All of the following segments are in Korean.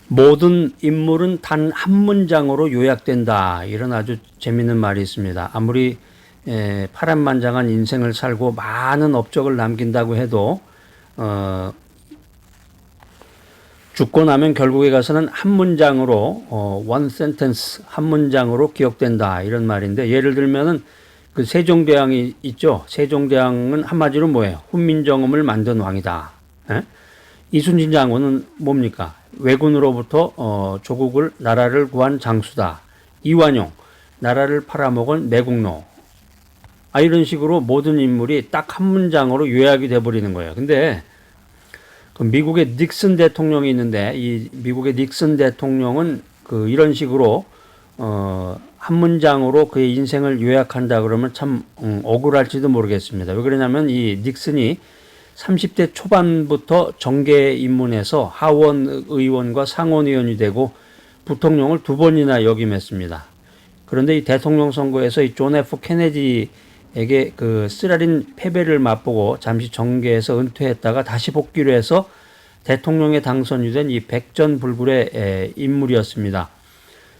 모든 인물은 단 한 문장으로 요약된다. 이런 아주 재미있는 말이 있습니다. 아무리 파란만장한 인생을 살고 많은 업적을 남긴다고 해도 죽고 나면 결국에 가서는 한 문장으로 one sentence, 한 문장으로 기억된다. 이런 말인데, 예를 들면은 그 세종대왕이 있죠. 세종대왕은 한마디로 뭐예요? 훈민정음을 만든 왕이다. 이순신 장군은 뭡니까? 왜군으로부터 조국을 나라를 구한 장수다. 이완용 나라를 팔아먹은 매국노. 이런 식으로 모든 인물이 딱 한 문장으로 요약이 돼버리는 거예요. 근데 그 미국의 닉슨 대통령이 있는데, 이 미국의 닉슨 대통령은 그 이런 식으로 한 문장으로 그의 인생을 요약한다 그러면 참 억울할지도 모르겠습니다. 왜 그러냐면 이 닉슨이 30대 초반부터 정계에 입문해서 하원 의원과 상원 의원이 되고 부통령을 2번이나 역임했습니다. 그런데 이 대통령 선거에서 이 존 F 케네디에게 그 쓰라린 패배를 맛보고 잠시 정계에서 은퇴했다가 다시 복귀를 해서 대통령에 당선이 된 이 백전불굴의 인물이었습니다.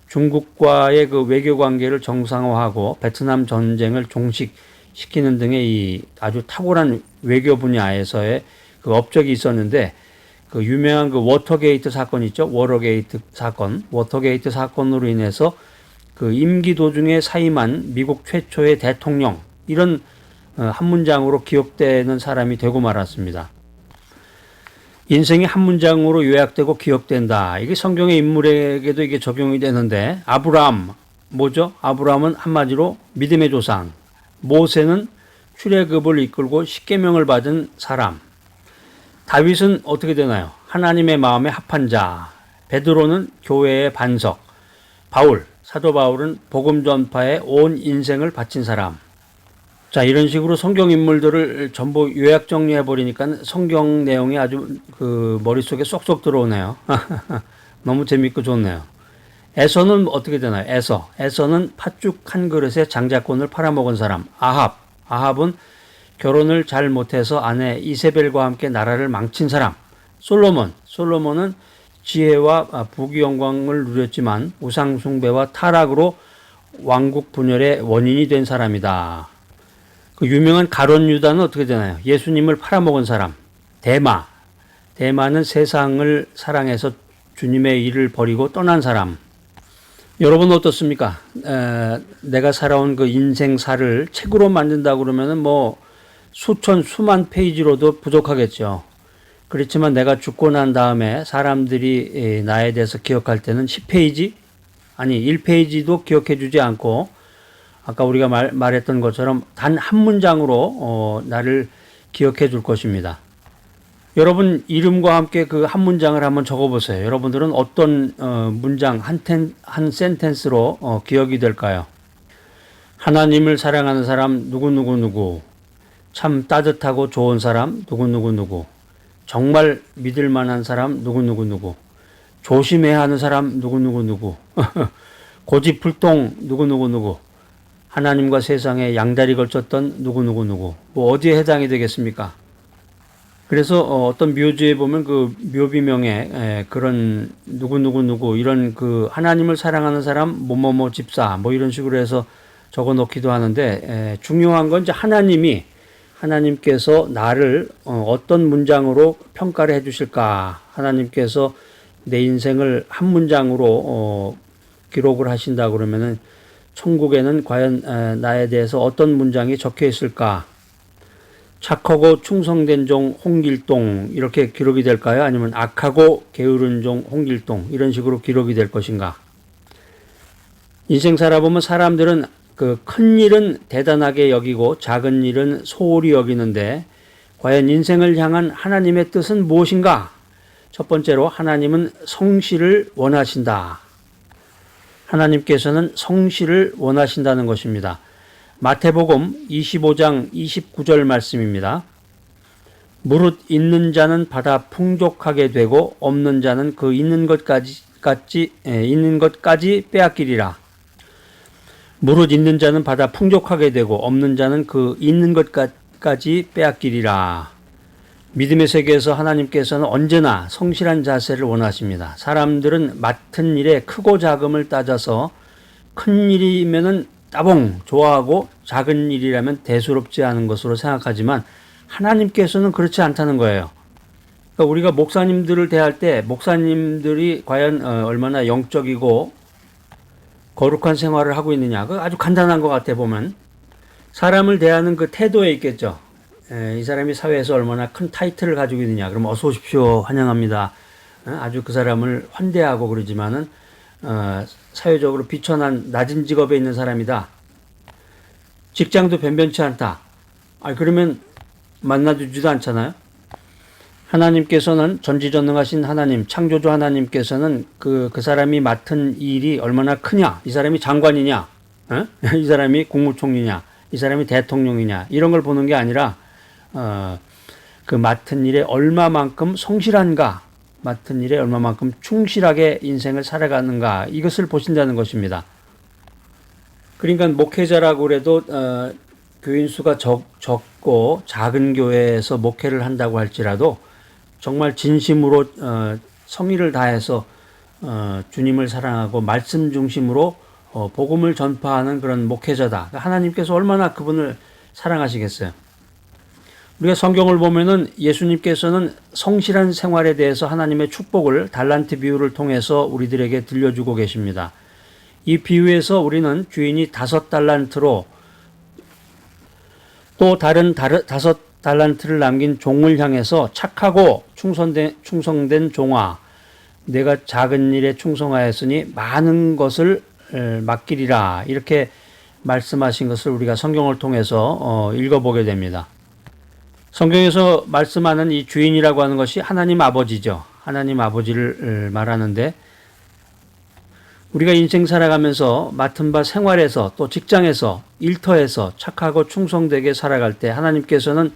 중국과의 그 외교 관계를 정상화하고 베트남 전쟁을 종식시키는 등의 이 아주 탁월한 외교 분야에서의 그 업적이 있었는데, 그 유명한 그 워터게이트 사건 있죠. 워터게이트 사건으로 인해서 그 임기 도중에 사임한 미국 최초의 대통령, 이런 한 문장으로 기억되는 사람이 되고 말았습니다. 인생이 한 문장으로 요약되고 기억된다. 이게 성경의 인물에게도 이게 적용이 되는데, 아브라함 뭐죠? 아브라함은 한마디로 믿음의 조상. 모세는 출애굽을 이끌고 십계명을 받은 사람. 다윗은 어떻게 되나요? 하나님의 마음에 합한 자. 베드로는 교회의 반석. 사도 바울은 복음 전파에 온 인생을 바친 사람. 자, 이런 식으로 성경 인물들을 전부 요약 정리해 버리니까 성경 내용이 아주 그 머릿속에 쏙쏙 들어오네요. 너무 재밌고 좋네요. 에서는 어떻게 되나요? 에서는 팥죽 한 그릇에 장자권을 팔아먹은 사람. 아합은 결혼을 잘 못해서 아내 이세벨과 함께 나라를 망친 사람. 솔로몬은 지혜와 부귀 영광을 누렸지만 우상 숭배와 타락으로 왕국 분열의 원인이 된 사람이다. 그 유명한 가룟 유다는 어떻게 되나요? 예수님을 팔아먹은 사람. 대마는 세상을 사랑해서 주님의 일을 버리고 떠난 사람. 여러분 어떻습니까? 내가 살아온 그 인생사를 책으로 만든다 그러면은 뭐 수만 페이지로도 부족하겠죠. 그렇지만 내가 죽고 난 다음에 사람들이 나에 대해서 기억할 때는 10페이지? 아니 1페이지도 기억해 주지 않고, 아까 우리가 말했던 것처럼 단 한 문장으로 나를 기억해 줄 것입니다. 여러분 이름과 함께 그 한 문장을 한번 적어보세요. 여러분들은 어떤 문장, 한 센텐스로 기억이 될까요? 하나님을 사랑하는 사람 누구누구누구, 참 따뜻하고 좋은 사람 누구누구누구, 정말 믿을 만한 사람 누구누구누구, 조심해야 하는 사람 누구누구누구, 고집불통 누구누구누구, 하나님과 세상에 양다리 걸쳤던 누구누구누구. 뭐 어디에 해당이 되겠습니까? 그래서 어떤 묘지에 보면 그 묘비명에 그런 누구누구누구 이런 그 하나님을 사랑하는 사람 뭐뭐뭐 집사 뭐 이런 식으로 해서 적어 놓기도 하는데, 중요한 건 이제 하나님께서 나를 어떤 문장으로 평가를 해 주실까. 하나님께서 내 인생을 한 문장으로 기록을 하신다 그러면은 천국에는 과연 나에 대해서 어떤 문장이 적혀 있을까? 착하고 충성된 종 홍길동 이렇게 기록이 될까요? 아니면 악하고 게으른 종 홍길동 이런 식으로 기록이 될 것인가? 인생 살아보면 사람들은 그 큰 일은 대단하게 여기고 작은 일은 소홀히 여기는데, 과연 인생을 향한 하나님의 뜻은 무엇인가? 첫 번째로 하나님은 성실을 원하신다. 하나님께서는 성실을 원하신다는 것입니다. 마태복음 25장 29절 말씀입니다. 무릇 있는 자는 받아 풍족하게 되고 없는 자는 그 있는 것까지 빼앗기리라. 무릇 있는 자는 받아 풍족하게 되고 없는 자는 그 있는 것까지 빼앗기리라. 믿음의 세계에서 하나님께서는 언제나 성실한 자세를 원하십니다. 사람들은 맡은 일에 크고 작음을 따져서 큰 일이면은 따봉 좋아하고 작은 일이라면 대수롭지 않은 것으로 생각하지만 하나님께서는 그렇지 않다는 거예요. 그러니까 우리가 목사님들을 대할 때 목사님들이 과연 얼마나 영적이고 거룩한 생활을 하고 있느냐, 그 아주 간단한 것 같아 보면 사람을 대하는 그 태도에 있겠죠. 이 사람이 사회에서 얼마나 큰 타이틀을 가지고 있느냐. 그럼 어서 오십시오. 환영합니다. 아주 그 사람을 환대하고 그러지만은 사회적으로 비천한 낮은 직업에 있는 사람이다. 직장도 변변치 않다. 그러면 만나주지도 않잖아요. 하나님께서는 전지전능하신 하나님, 창조주 하나님께서는 그 사람이 맡은 일이 얼마나 크냐. 이 사람이 장관이냐. 이 사람이 국무총리냐. 이 사람이 대통령이냐. 이런 걸 보는 게 아니라 그 맡은 일에 얼마만큼 성실한가, 맡은 일에 얼마만큼 충실하게 인생을 살아가는가, 이것을 보신다는 것입니다. 그러니까 목회자라고 그래도 교인 수가 적고 작은 교회에서 목회를 한다고 할지라도 정말 진심으로 성의를 다해서 주님을 사랑하고 말씀 중심으로 복음을 전파하는 그런 목회자다. 하나님께서 얼마나 그분을 사랑하시겠어요. 우리가 성경을 보면은 예수님께서는 성실한 생활에 대해서 하나님의 축복을 달란트 비유를 통해서 우리들에게 들려주고 계십니다. 이 비유에서 우리는 주인이 5달란트로 또 다른 5달란트를 남긴 종을 향해서 착하고 충성된 종아, 내가 작은 일에 충성하였으니 많은 것을 맡기리라, 이렇게 말씀하신 것을 우리가 성경을 통해서 읽어보게 됩니다. 성경에서 말씀하는 이 주인이라고 하는 것이 하나님 아버지죠. 하나님 아버지를 말하는데, 우리가 인생 살아가면서 맡은 바 생활에서 또 직장에서 일터에서 착하고 충성되게 살아갈 때 하나님께서는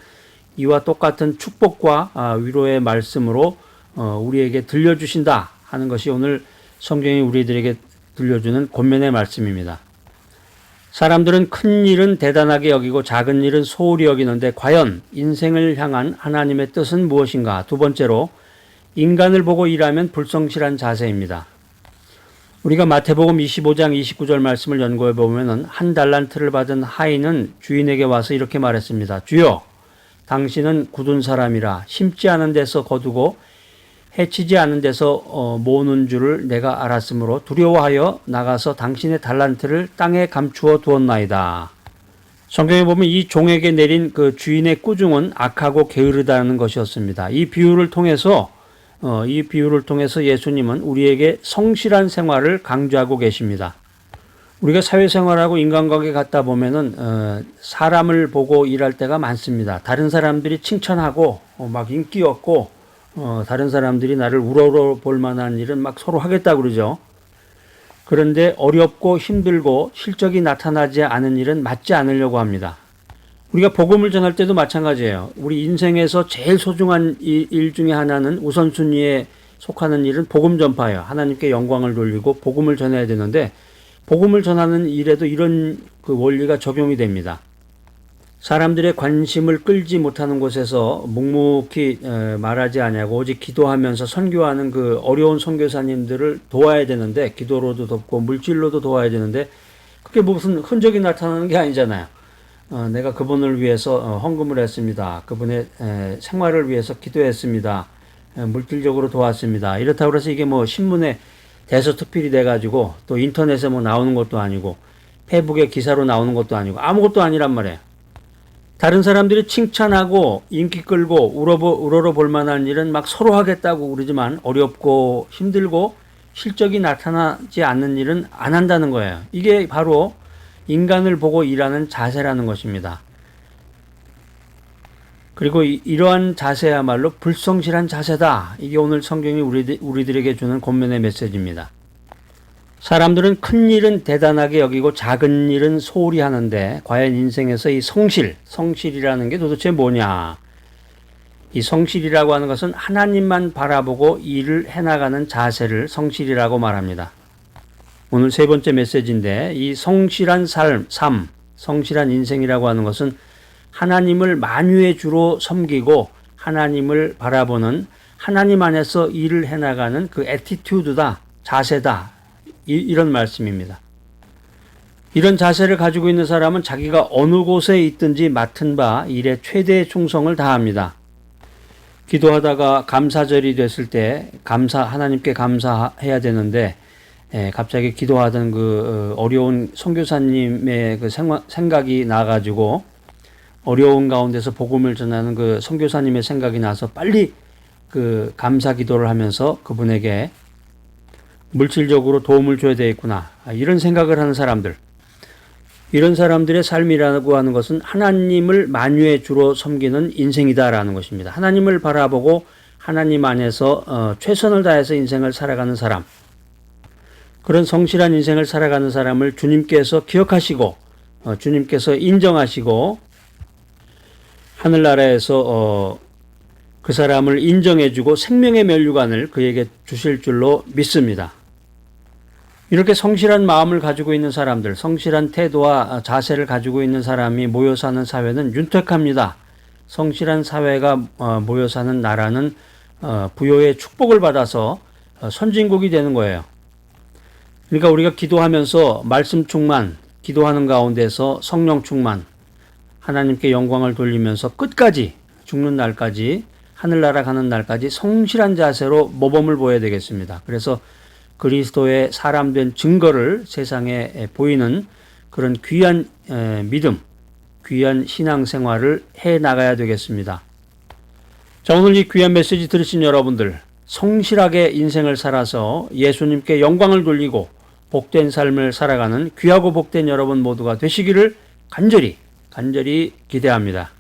이와 똑같은 축복과 위로의 말씀으로 우리에게 들려주신다 하는 것이 오늘 성경이 우리들에게 들려주는 권면의 말씀입니다. 사람들은 큰 일은 대단하게 여기고 작은 일은 소홀히 여기는데 과연 인생을 향한 하나님의 뜻은 무엇인가? 두 번째로, 인간을 보고 일하면 불성실한 자세입니다. 우리가 마태복음 25장 29절 말씀을 연구해 보면은 한 달란트를 받은 하인은 주인에게 와서 이렇게 말했습니다. 주여, 당신은 굳은 사람이라 심지 않은 데서 거두고 해치지 않은 데서 모으는 줄을 내가 알았으므로 두려워하여 나가서 당신의 달란트를 땅에 감추어 두었나이다. 성경에 보면 이 종에게 내린 그 주인의 꾸중은 악하고 게으르다는 것이었습니다. 이 비유를 통해서 예수님은 우리에게 성실한 생활을 강조하고 계십니다. 우리가 사회생활하고 인간관계 갖다 보면은 사람을 보고 일할 때가 많습니다. 다른 사람들이 칭찬하고 막 인기 없고 다른 사람들이 나를 우러러 볼 만한 일은 막 서로 하겠다고 그러죠. 그런데 어렵고 힘들고 실적이 나타나지 않은 일은 맡지 않으려고 합니다. 우리가 복음을 전할 때도 마찬가지예요. 우리 인생에서 제일 소중한 일 중에 하나는 우선순위에 속하는 일은 복음 전파예요. 하나님께 영광을 돌리고 복음을 전해야 되는데 복음을 전하는 일에도 이런 그 원리가 적용이 됩니다. 사람들의 관심을 끌지 못하는 곳에서 묵묵히 말하지 아니하고 오직 기도하면서 선교하는 그 어려운 선교사님들을 도와야 되는데, 기도로도 돕고 물질로도 도와야 되는데 그게 무슨 흔적이 나타나는 게 아니잖아요. 내가 그분을 위해서 헌금을 했습니다. 그분의 생활을 위해서 기도했습니다. 물질적으로 도왔습니다. 이렇다고 해서 이게 뭐 신문에 대서특필이 돼가지고 또 인터넷에 뭐 나오는 것도 아니고 페이북에 기사로 나오는 것도 아니고 아무것도 아니란 말이에요. 다른 사람들이 칭찬하고 인기 끌고 우러러 볼 만한 일은 막 서로 하겠다고 그러지만 어렵고 힘들고 실적이 나타나지 않는 일은 안 한다는 거예요. 이게 바로 인간을 보고 일하는 자세라는 것입니다. 그리고 이러한 자세야말로 불성실한 자세다. 이게 오늘 성경이 우리들에게 주는 권면의 메시지입니다. 사람들은 큰 일은 대단하게 여기고 작은 일은 소홀히 하는데 과연 인생에서 이 성실이라는 게 도대체 뭐냐? 이 성실이라고 하는 것은 하나님만 바라보고 일을 해나가는 자세를 성실이라고 말합니다. 오늘 세 번째 메시지인데, 이 성실한 삶, 성실한 인생이라고 하는 것은 하나님을 만유의 주로 섬기고 하나님을 바라보는 하나님 안에서 일을 해나가는 그 애티튜드다, 자세다, 이런 말씀입니다. 이런 자세를 가지고 있는 사람은 자기가 어느 곳에 있든지 맡은 바 일에 최대의 충성을 다합니다. 기도하다가 감사절이 됐을 때 하나님께 감사해야 되는데 갑자기 기도하던 그 어려운 선교사님의 그 생각이 나가지고 어려운 가운데서 복음을 전하는 그 선교사님의 생각이 나서 빨리 그 감사 기도를 하면서 그분에게 물질적으로 도움을 줘야 되겠구나, 이런 생각을 하는 사람들, 이런 사람들의 삶이라고 하는 것은 하나님을 만유의 주로 섬기는 인생이다라는 것입니다. 하나님을 바라보고 하나님 안에서 최선을 다해서 인생을 살아가는 사람, 그런 성실한 인생을 살아가는 사람을 주님께서 기억하시고 주님께서 인정하시고 하늘나라에서 그 사람을 인정해주고 생명의 면류관을 그에게 주실 줄로 믿습니다. 이렇게 성실한 마음을 가지고 있는 사람들, 성실한 태도와 자세를 가지고 있는 사람이 모여 사는 사회는 윤택합니다. 성실한 사회가 모여 사는 나라는 부요의 축복을 받아서 선진국이 되는 거예요. 그러니까 우리가 기도하면서 말씀 충만, 기도하는 가운데서 성령 충만, 하나님께 영광을 돌리면서 끝까지, 죽는 날까지, 하늘나라 가는 날까지 성실한 자세로 모범을 보여야 되겠습니다. 그래서 그리스도의 사람 된 증거를 세상에 보이는 그런 귀한 믿음, 귀한 신앙생활을 해 나가야 되겠습니다. 자, 오늘 이 귀한 메시지 들으신 여러분들, 성실하게 인생을 살아서 예수님께 영광을 돌리고 복된 삶을 살아가는 귀하고 복된 여러분 모두가 되시기를 간절히 기대합니다.